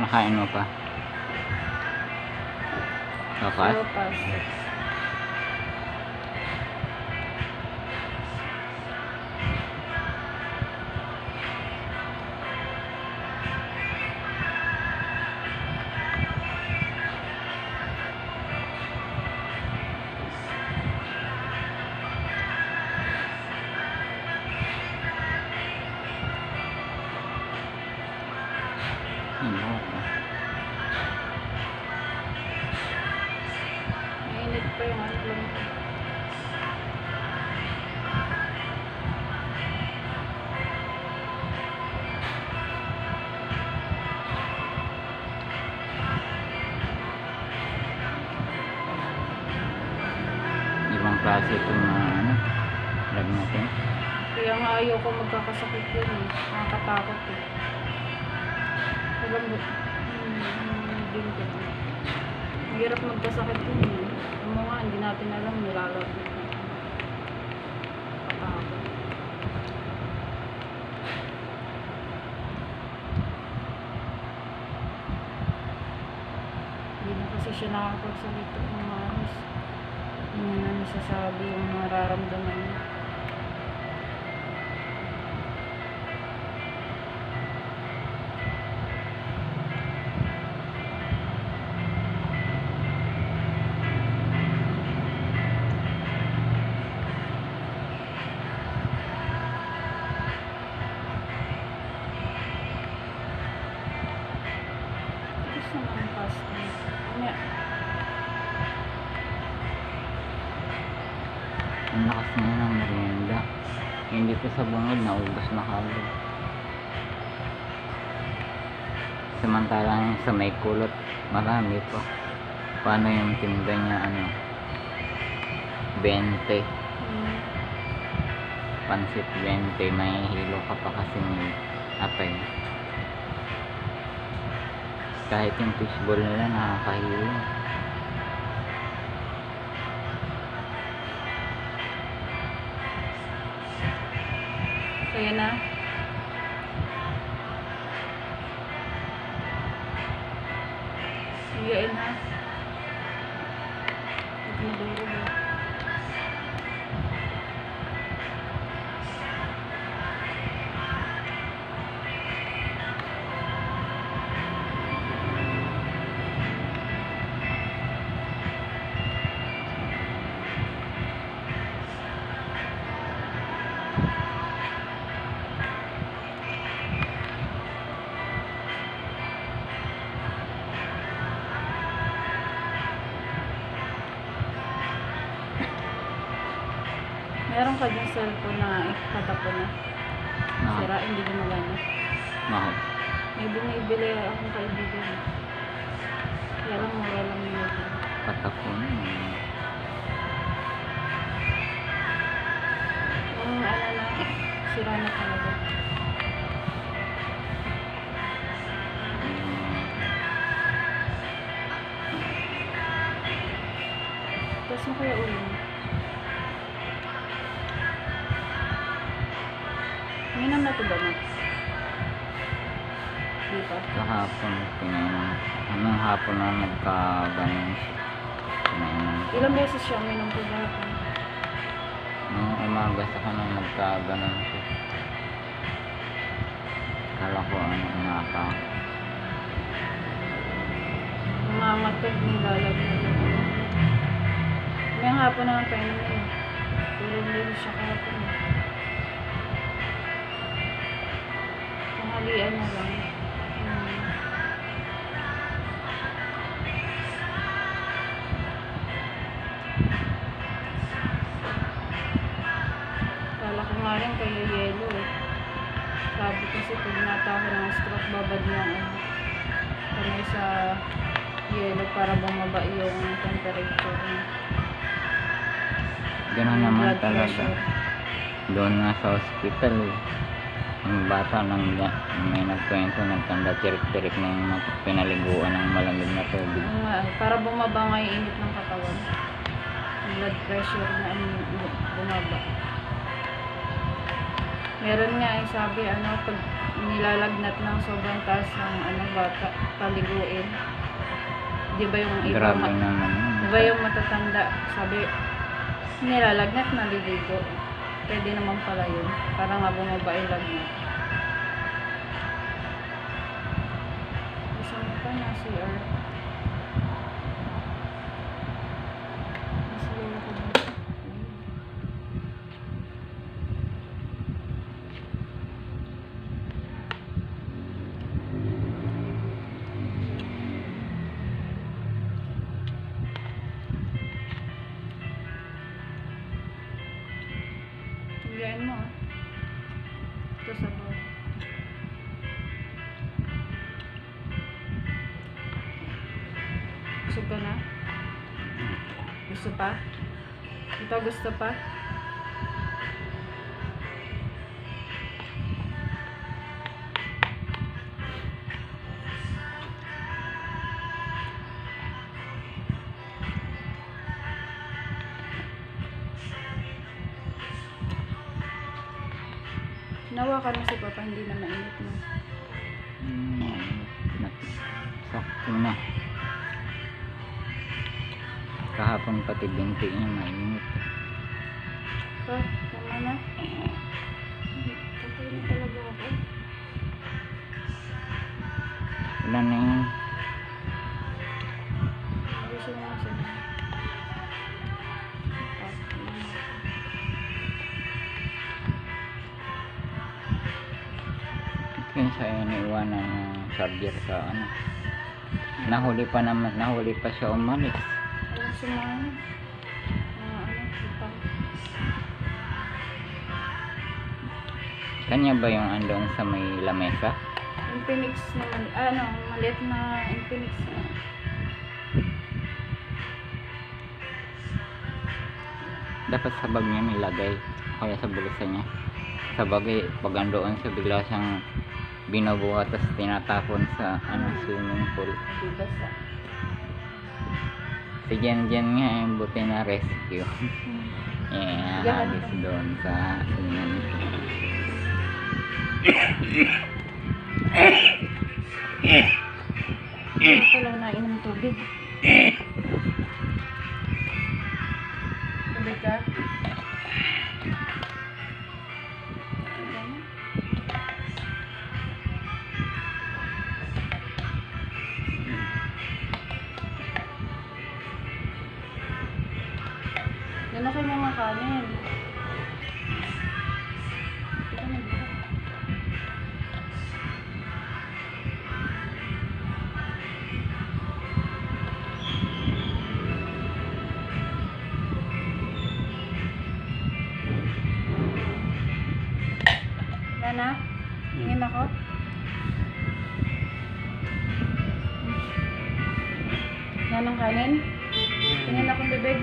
Nakain mo pa? Sopas? Sopas. Mainit pa yung ano lang. Ibang klase itong ano, vlog natin. Kaya nga ayaw ko magkakasakit yun eh. Nakakatakot eh. Alam mo, din ko. Mahirap magkasakit yun eh. Alam mo nga, hindi natin alam, nilalabot na. Nakatakot. Hindi na kasi siya nakakapagsalita ng maayos. Hindi na nasasabi yung nararamdaman niya. Gusto mo ang pasta. Ano? Ang lakas na ng merienda. Hindi pa sa bungod, naubos na kagad. Samantalang sa may kulot, marami pa. Paano yung tinda niya, ano, 20. Pansit 20, may hilo ka pa kasing apay. Kahit yung fishball nila nakakahilo. Kaya na. Iyain ha. Huwag maduro. Meron ka dyan cellphone na ikatapon na. Sira, hindi gumagana. Bakit? May binibili akong kaibigan. Kaya lang mura lang yun. Patapon. Yung ano na, sira na talaga. Tapos mo kaya ulo mo. Minam na ito ba na? Di pa. Kahapon, pinainom. Anong hapon na nagkaganon siya. Pinainom. Ilang beses siya minum ko dahapon? Nung umaga sa kanang nagkaganon siya. Kala ko ano, naka. Umangatag, nilalagyan. May hapon naman painom na yun. Tulog din siya kahapon. Tanghalian na lang. Kala ko nga rin kayo yelo eh. Sabi kasi pag natake ng stroke, babad ng kamay sa yelo para bumaba yung temperature niya. Ganun Yung naman blood talaga. pressure. Doon nga sa hospital, yung bata nang may nagkwento, nagtanda tirik-tirik na yung pinaliguan ng malamig na tubig. Para bumaba nga yung init ng katawan. Yung blood pressure na bumaba. Meron nga ay sabi, pag nilalagnat ng sobrang taas ng bata, paliguin. Di ba yung iba, Grabe naman yun. di ba yung matatanda, sabi, nilalagnat, naliligo. Pwede naman pala yun. Para nga bumaba yung lagnat. Isang pa na CR. CR ako dito. Higain mo, ah. Ito sa bawah. Gusto ka na? Gusto pa? Ito gusto pa? Nawakan mo si Papa, hindi na mainit mo. Sakto na. Kahapon pati binti niya mainit. Ito, tama na. Patay na talaga ako. Wala na yun. Gusto mo kasi. Kaya siya iniiwanan ng charger sa nahuli pa siya umalis. Walang sumama. Ito. Kanya ba yung andong sa may lamesa? Infinix naman, maliit na Infinix na. Dapat sa bag niya may lagay, kaya sa bulsa niya. Sa bagay, pag andoon sa bigla siyang binubuhat tapos tinatapon sa swimming pool. Diba sa? Si Jen nga yung buti na rescue. Hagis doon sa swimming pool. Ito lang nainom tubig. Tubig ka? Yan ako yung mga kanin. Ito na dito. Nana, tingin ako. Nanang kanin? Tingin akong bibig.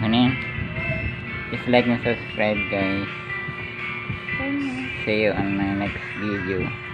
Ano yan? Please like and subscribe guys. Kain mo. See you on my next video.